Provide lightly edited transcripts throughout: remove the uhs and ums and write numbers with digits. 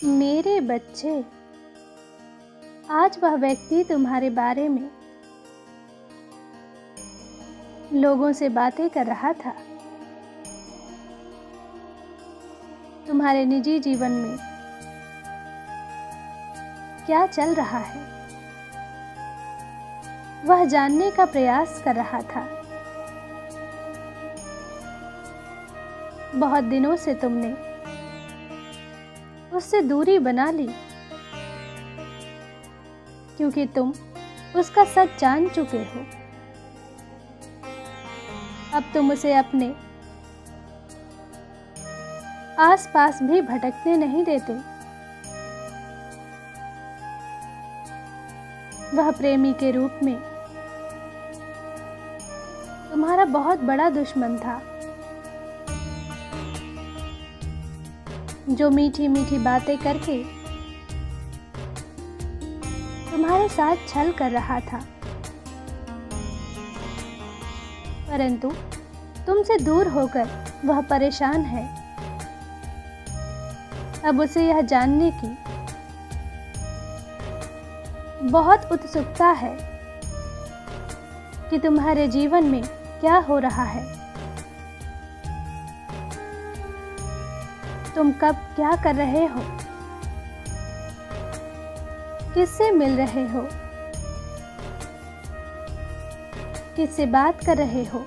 मेरे बच्चे, आज वह व्यक्ति तुम्हारे बारे में लोगों से बातें कर रहा था। तुम्हारे निजी जीवन में क्या चल रहा है, वह जानने का प्रयास कर रहा था। बहुत दिनों से तुमने उससे दूरी बना ली, क्योंकि तुम उसका सच जान चुके हो। अब तुम उसे अपने आसपास भी भटकने नहीं देते। वह प्रेमी के रूप में तुम्हारा बहुत बड़ा दुश्मन था, जो मीठी मीठी बातें करके तुम्हारे साथ छल कर रहा था, परंतु तुमसे दूर होकर वह परेशान है। अब उसे यह जानने की बहुत उत्सुकता है कि तुम्हारे जीवन में क्या हो रहा है, तुम कब क्या कर रहे हो, किससे मिल रहे हो, किससे बात कर रहे हो।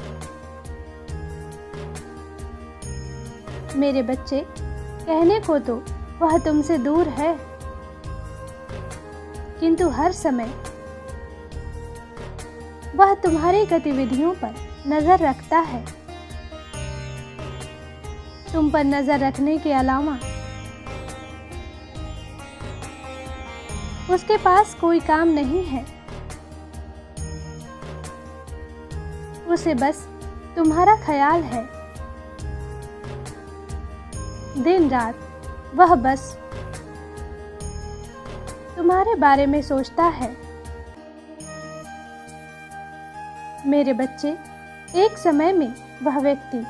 मेरे बच्चे, कहने को तो वह तुमसे दूर है, किंतु हर समय वह तुम्हारी गतिविधियों पर नजर रखता है। तुम पर नजर रखने के अलावा उसके पास कोई काम नहीं है। उसे बस तुम्हारा ख्याल है। दिन रात वह बस तुम्हारे बारे में सोचता है। मेरे बच्चे, एक समय में वह व्यक्ति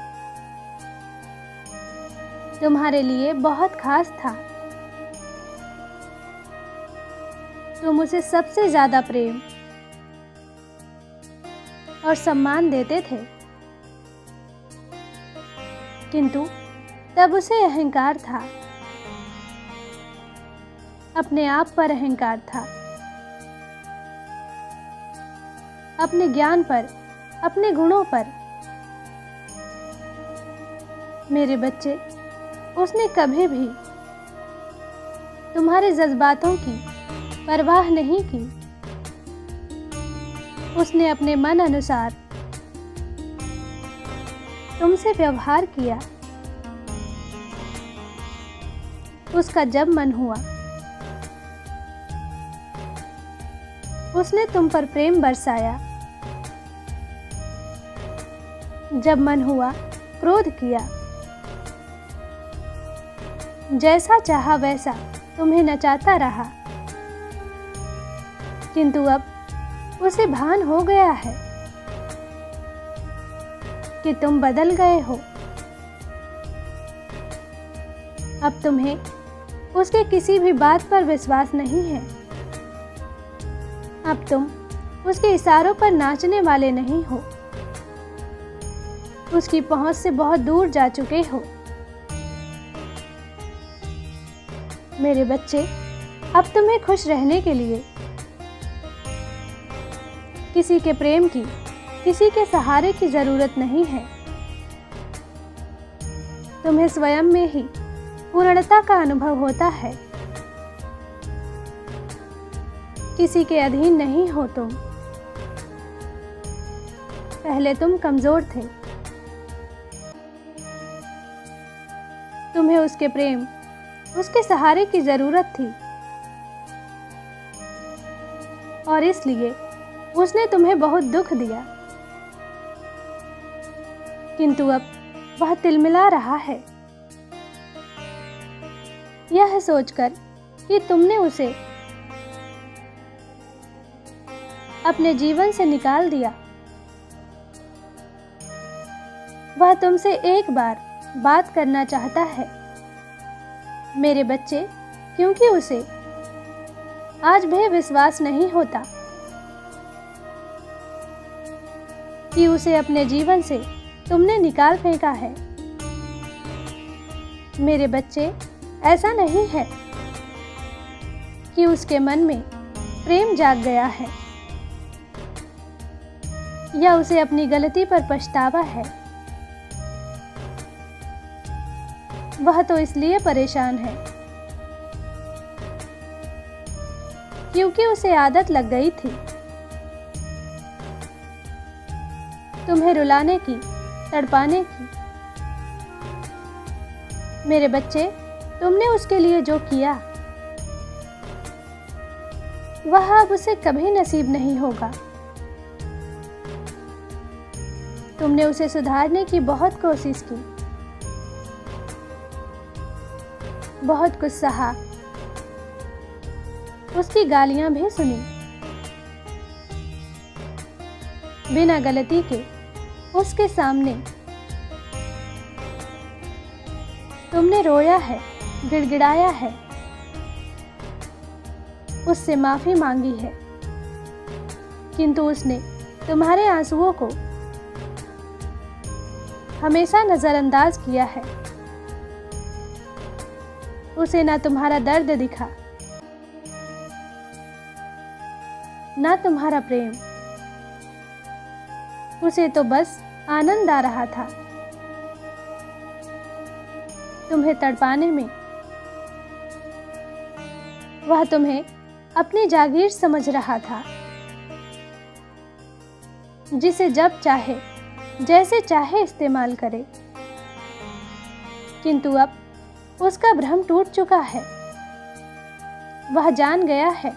तुम्हारे लिए बहुत खास था। तुम उसे सबसे ज्यादा प्रेम और सम्मान देते थे, किंतु तब उसे अहंकार था, अपने आप पर अहंकार था, अपने ज्ञान पर, अपने गुणों पर। मेरे बच्चे, उसने कभी भी तुम्हारे जज्बातों की परवाह नहीं की। उसने अपने मन अनुसार तुमसे व्यवहार किया। उसका जब मन हुआ, उसने तुम पर प्रेम बरसाया। जब मन हुआ, क्रोध किया। जैसा चाहा वैसा तुम्हें नचाता रहा, किंतु अब उसे भान हो गया है कि तुम बदल गए हो। अब तुम्हें उसके किसी भी बात पर विश्वास नहीं है। अब तुम उसके इशारों पर नाचने वाले नहीं हो। उसकी पहुंच से बहुत दूर जा चुके हो। मेरे बच्चे, अब तुम्हें खुश रहने के लिए किसी के प्रेम की, किसी के सहारे की जरूरत नहीं है। तुम्हें स्वयं में ही पूर्णता का अनुभव होता है। किसी के अधीन नहीं हो तुम। पहले तुम कमजोर थे। तुम्हें उसके प्रेम, उसके सहारे की जरूरत थी, और इसलिए उसने तुम्हें बहुत दुख दिया। किंतु अब वह तिलमिला रहा है, यह सोचकर कि तुमने उसे अपने जीवन से निकाल दिया। वह तुमसे एक बार बात करना चाहता है। मेरे बच्चे, क्योंकि उसे आज भी विश्वास नहीं होता कि उसे अपने जीवन से तुमने निकाल फेंका है। मेरे बच्चे, ऐसा नहीं है कि उसके मन में प्रेम जाग गया है या उसे अपनी गलती पर पछतावा है। वह तो इसलिए परेशान है क्योंकि उसे आदत लग गई थी तुम्हें रुलाने की, तड़पाने की। मेरे बच्चे, तुमने उसके लिए जो किया वह अब उसे कभी नसीब नहीं होगा। तुमने उसे सुधारने की बहुत कोशिश की, बहुत कुछ सहा, उसकी गालियां भी सुनी। बिना गलती के उसके सामने तुमने रोया है, गिड़गिड़ाया है, उससे माफी मांगी है, किंतु उसने तुम्हारे आंसुओं को हमेशा नजरअंदाज किया है। उसे ना तुम्हारा दर्द दिखा, ना तुम्हारा प्रेम। उसे तो बस आनंद आ रहा था तुम्हें तड़पाने में। वह तुम्हें अपनी जागीर समझ रहा था, जिसे जब चाहे, जैसे चाहे इस्तेमाल करे। किंतु अब उसका भ्रम टूट चुका है। वह जान गया है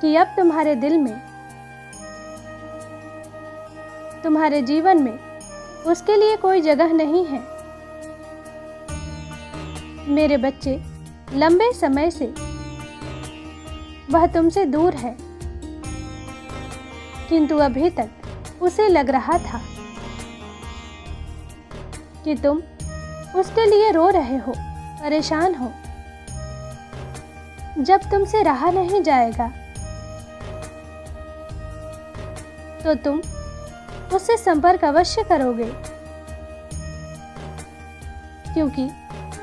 कि अब तुम्हारे दिल में, तुम्हारे जीवन में उसके लिए कोई जगह नहीं है। मेरे बच्चे, लंबे समय से वह तुमसे दूर है, किंतु अभी तक उसे लग रहा था कि तुम उसके लिए रो रहे हो, परेशान हो। जब तुमसे रहा नहीं जाएगा तो तुम उससे संपर्क अवश्य करोगे, क्योंकि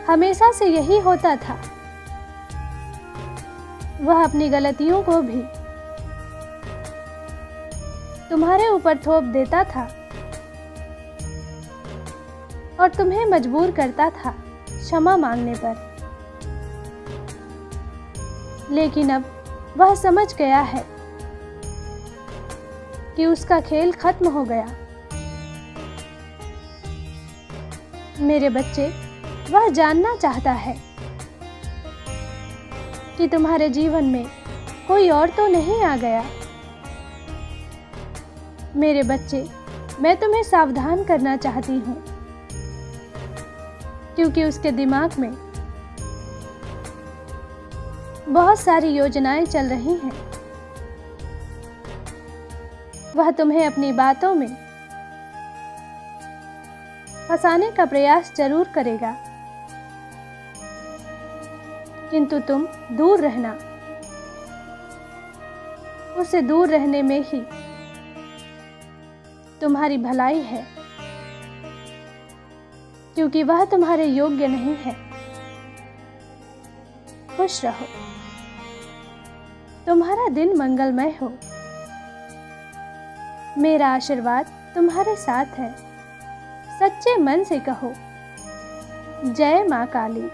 हमेशा से यही होता था। वह अपनी गलतियों को भी तुम्हारे ऊपर थोप देता था और तुम्हें मजबूर करता था क्षमा मांगने पर। लेकिन अब वह समझ गया है कि उसका खेल खत्म हो गया। मेरे बच्चे, वह जानना चाहता है कि तुम्हारे जीवन में कोई और तो नहीं आ गया। मेरे बच्चे, मैं तुम्हें सावधान करना चाहती हूँ, क्योंकि उसके दिमाग में बहुत सारी योजनाएं चल रही हैं। वह तुम्हें अपनी बातों में फंसाने का प्रयास जरूर करेगा, किंतु तुम दूर रहना। उससे दूर रहने में ही तुम्हारी भलाई है, क्योंकि वह तुम्हारे योग्य नहीं है। खुश रहो। तुम्हारा दिन मंगलमय हो। मेरा आशीर्वाद तुम्हारे साथ है। सच्चे मन से कहो, जय मां काली।